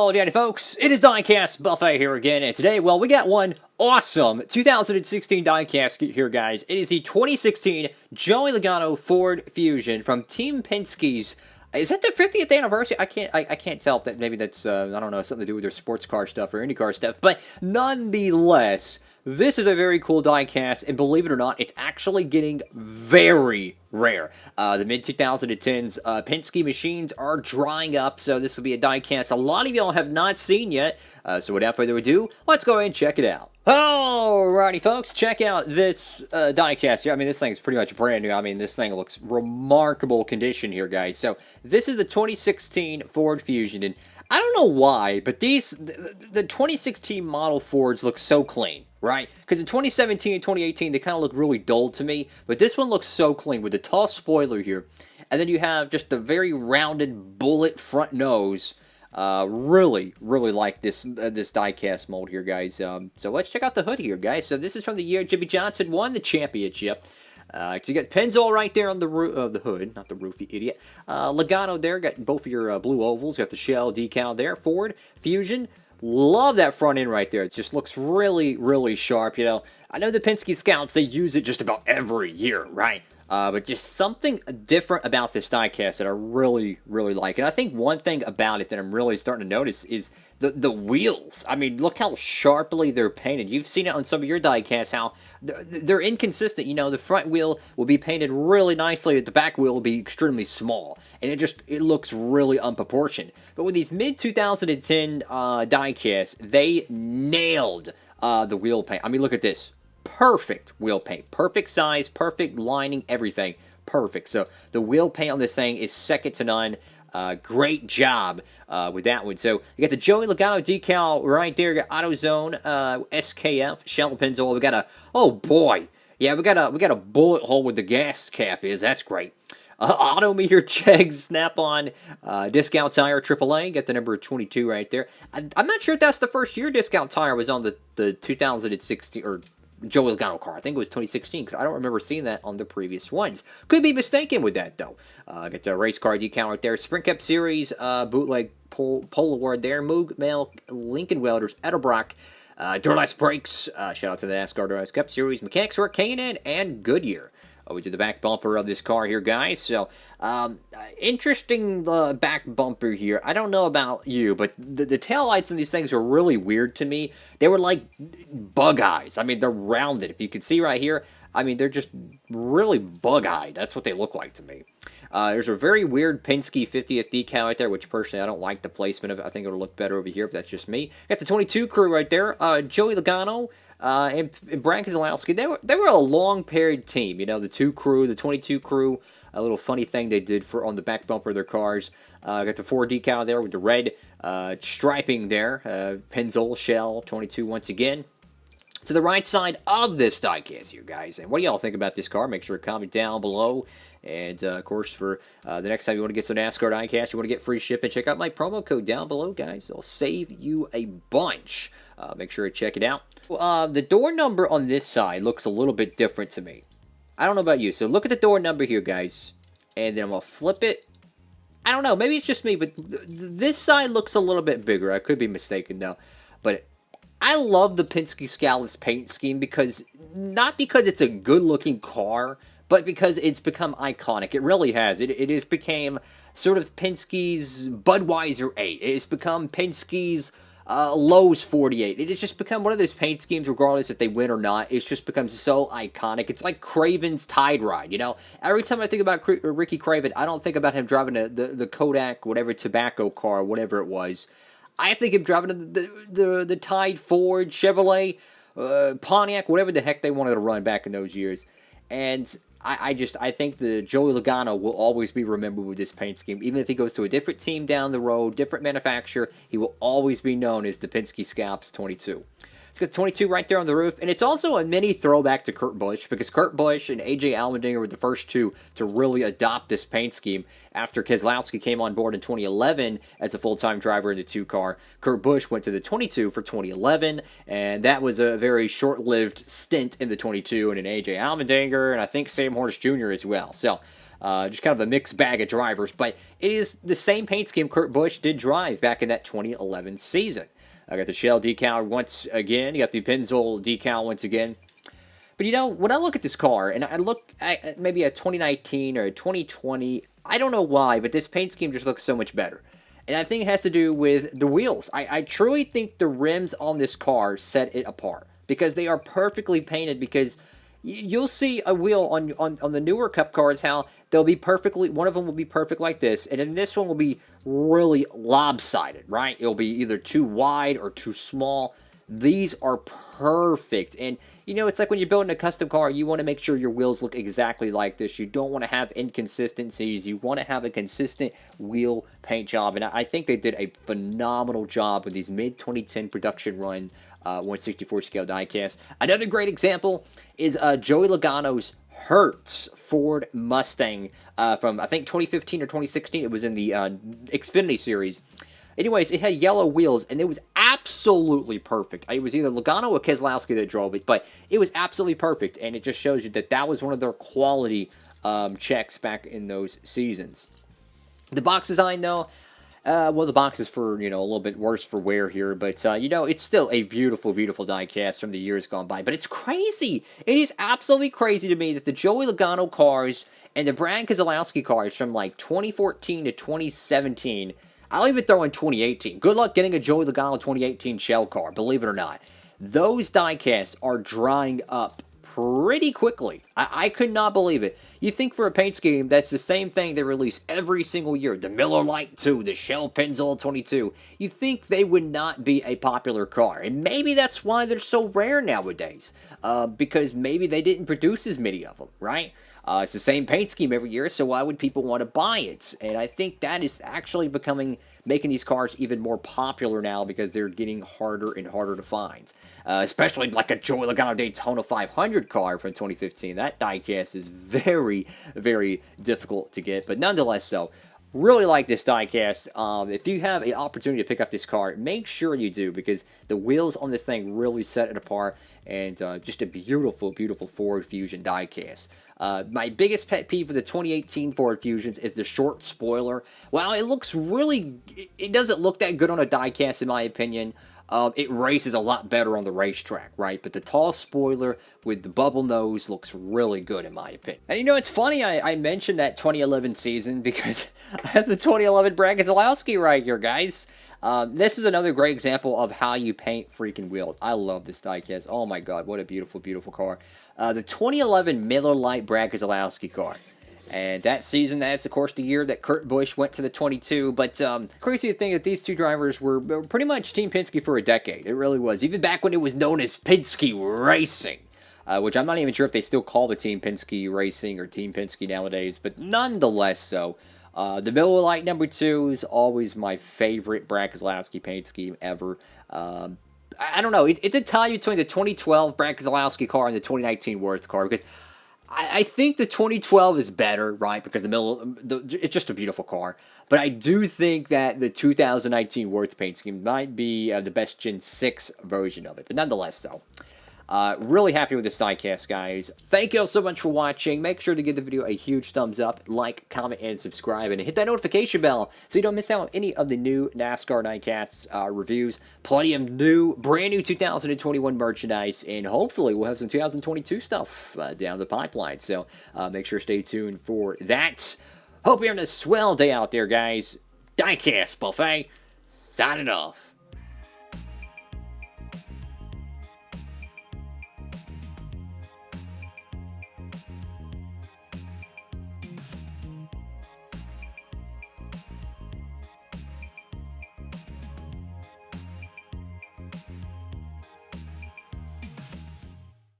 Howdy folks, it is Diecastbuffet here again, and today, well, we got one awesome 2016 diecast here, guys. It is the 2016 Joey Logano Ford Fusion from Team Penske's. Is that the 50th anniversary? I can't tell if that maybe that's I don't know, something to do with their sports car stuff or IndyCar stuff, but nonetheless, this is a very cool diecast, and believe it or not, it's actually getting very rare. The mid-2010s Penske machines are drying up, so this will be a diecast a lot of y'all have not seen yet. So without further ado, let's go ahead and check it out. Alrighty, folks, check out this diecast here. I mean, this thing's pretty much brand new. I mean, this thing looks remarkable condition here, guys. So this is the 2016 Ford Fusion, and I don't know why, but the 2016 model Fords look so clean, right? Because in 2017 and 2018, they kind of look really dull to me, but this one looks so clean with the tall spoiler here, and then you have just the very rounded bullet front nose. Really like this diecast mold here, guys. So let's check out the hood here, guys. So this is from the year Jimmy Johnson won the championship. So you got Pennzoil right there on the hood, not the roof, you idiot. Logano there, got both of your blue ovals, got the shell decal there. Ford Fusion, love that front end right there. It just looks really sharp, you know. I know the Penske Scouts, they use it just about every year, right? But just something different about this diecast that I really like. And I think one thing about it that I'm really starting to notice is the wheels. I mean, look how sharply they're painted. You've seen it on some of your diecasts, how they're inconsistent. You know, the front wheel will be painted really nicely, the back wheel will be extremely small. And it looks really unproportioned. But with these mid-2010 diecasts, they nailed the wheel paint. I mean, look at this. Perfect wheel paint, perfect size, perfect lining, everything perfect. So the wheel paint on this thing is second to none. Great job with that one. So you got the Joey Logano decal right there. You got AutoZone, SKF, shell Pennzoil. We got a, oh boy, yeah, we got a bullet hole with the gas cap is. That's great. Autometer checks, Snap-on, discount tire, AAA, got the number 22 right there. I'm not sure if that's the first year discount tire was on the 2016 or Joey Logano car. I think it was 2016 because I don't remember seeing that on the previous ones. Could be mistaken with that though. Got the race car decal right there. Sprint Cup Series bootleg pole award there. Moog Mail Lincoln Welders Edelbrock. Duralast brakes. Shout out to the NASCAR Duralast Cup Series. Mechanics work K&N and Goodyear. We did the back bumper of this car here, guys. So, interesting back bumper here. I don't know about you, but the taillights on these things are really weird to me. They were like bug eyes. I mean, they're rounded. If you can see right here, I mean, they're just really bug-eyed. That's what they look like to me. There's a very weird Penske 50th decal right there, which personally I don't like the placement of it. I think it'll look better over here, but that's just me. Got the 22 crew right there. Joey Logano and Brian Keselowski. They were a long-paired team. You know, the 2 crew, the 22 crew. A little funny thing they did on the back bumper of their cars. Got the 4 decal there with the red striping there. Pennzoil shell 22 once again. To the right side of this diecast here, guys. And what do y'all think about this car? Make sure to comment down below. And, of course, for the next time you want to get some NASCAR diecast, you want to get free shipping, check out my promo code down below, guys. It'll save you a bunch. Make sure to check it out. The door number on this side looks a little bit different to me. I don't know about you. So look at the door number here, guys. And then I'm going to flip it. I don't know. Maybe it's just me, but this side looks a little bit bigger. I could be mistaken, though. But I love the Penske Scouts paint scheme because, not because it's a good-looking car, but because it's become iconic. It really has. It has become sort of Penske's Budweiser 8. It has become Penske's Lowe's 48. It has just become one of those paint schemes, regardless if they win or not. It's just become so iconic. It's like Craven's Tide Ride, you know? Every time I think about Ricky Craven, I don't think about him driving the Kodak, whatever, tobacco car, whatever it was. I think of driving the Tide Ford, Chevrolet, Pontiac, whatever the heck they wanted to run back in those years. And I think the Joey Logano will always be remembered with this paint scheme. Even if he goes to a different team down the road, different manufacturer, he will always be known as the Penske Scouts 22. It's got 22 right there on the roof, and it's also a mini throwback to Kurt Busch, because Kurt Busch and AJ Allmendinger were the first two to really adopt this paint scheme after Keselowski came on board in 2011 as a full-time driver in the 2 car. Kurt Busch went to the 22 for 2011, and that was a very short-lived stint in the 22, and an AJ Allmendinger, and I think Sam Hornish Jr. as well. So, just kind of a mixed bag of drivers, but it is the same paint scheme Kurt Busch did drive back in that 2011 season. I got the shell decal once again. You got the Pennzoil decal once again. But you know, when I look at this car, and I look at maybe a 2019 or a 2020, I don't know why, but this paint scheme just looks so much better. And I think it has to do with the wheels. I truly think the rims on this car set it apart, because they are perfectly painted, because you'll see a wheel on the newer Cup cars how they'll be perfectly, one of them will be perfect like this, and then this one will be really lopsided, right? It'll be either too wide or too small. These are perfect, and you know, it's like when you're building a custom car, you want to make sure your wheels look exactly like this. You don't want to have inconsistencies. You want to have a consistent wheel paint job, and I think they did a phenomenal job with these mid-2010 production run 1/64 scale diecast. Another great example is Joey Logano's Hertz Ford Mustang from, I think, 2015 or 2016. It was in the Xfinity Series. Anyways, it had yellow wheels, and it was absolutely perfect. It was either Logano or Keselowski that drove it, but it was absolutely perfect, and it just shows you that that was one of their quality checks back in those seasons. The box design, though, well, the box is for, you know, a little bit worse for wear here, but, you know, it's still a beautiful, beautiful diecast from the years gone by. But it's crazy. It is absolutely crazy to me that the Joey Logano cars and the Brad Keselowski cars from, like, 2014 to 2017, I'll even throw in 2018. Good luck getting a Joey Logano 2018 shell car, believe it or not. Those diecasts are drying up pretty quickly. I could not believe it. You think for a paint scheme, that's the same thing they release every single year. The Miller Lite 2, the Shell Pennzoil 22. You think they would not be a popular car. And maybe that's why they're so rare nowadays. Because maybe they didn't produce as many of them, right? It's the same paint scheme every year, so why would people want to buy it? And I think that is actually making these cars even more popular now, because they're getting harder and harder to find. Especially like a Joey Logano Daytona 500 car from 2015. That diecast is very, very difficult to get, but nonetheless so. Really like this diecast. If you have an opportunity to pick up this car, make sure you do, because the wheels on this thing really set it apart, and just a beautiful, beautiful Ford Fusion diecast. My biggest pet peeve for the 2018 Ford Fusions is the short spoiler. While it looks really, it doesn't look that good on a diecast in my opinion. It races a lot better on the racetrack, right? But the tall spoiler with the bubble nose looks really good in my opinion. And you know, it's funny I mentioned that 2011 season, because I have the 2011 Brad Keselowski right here, guys. This is another great example of how you paint freaking wheels. I love this diecast. Oh my god, what a beautiful, beautiful car. The 2011 Miller Lite Brad Keselowski car. And that season, that's of course the year that Kurt Busch went to the 22. But crazy to think that these two drivers were pretty much Team Penske for a decade. It really was. Even back when it was known as Penske Racing. Which I'm not even sure if they still call the Team Penske Racing or Team Penske nowadays. But nonetheless so. The Miller Lite number 2 is always my favorite Brad Keselowski paint scheme ever. I don't know. It's a tie between the 2012 Brad Keselowski car and the 2019 Worth car, because I think the 2012 is better, right? Because it's just a beautiful car. But I do think that the 2019 Worth paint scheme might be the best Gen 6 version of it. But nonetheless, so. Really happy with this diecast, guys. Thank you all so much for watching. Make sure to give the video a huge thumbs up, like, comment, and subscribe, and hit that notification bell so you don't miss out on any of the new NASCAR Diecasts reviews. Plenty of brand new 2021 merchandise, and hopefully we'll have some 2022 stuff down the pipeline. So make sure to stay tuned for that. Hope you're having a swell day out there, guys. Diecast Buffet, signing off.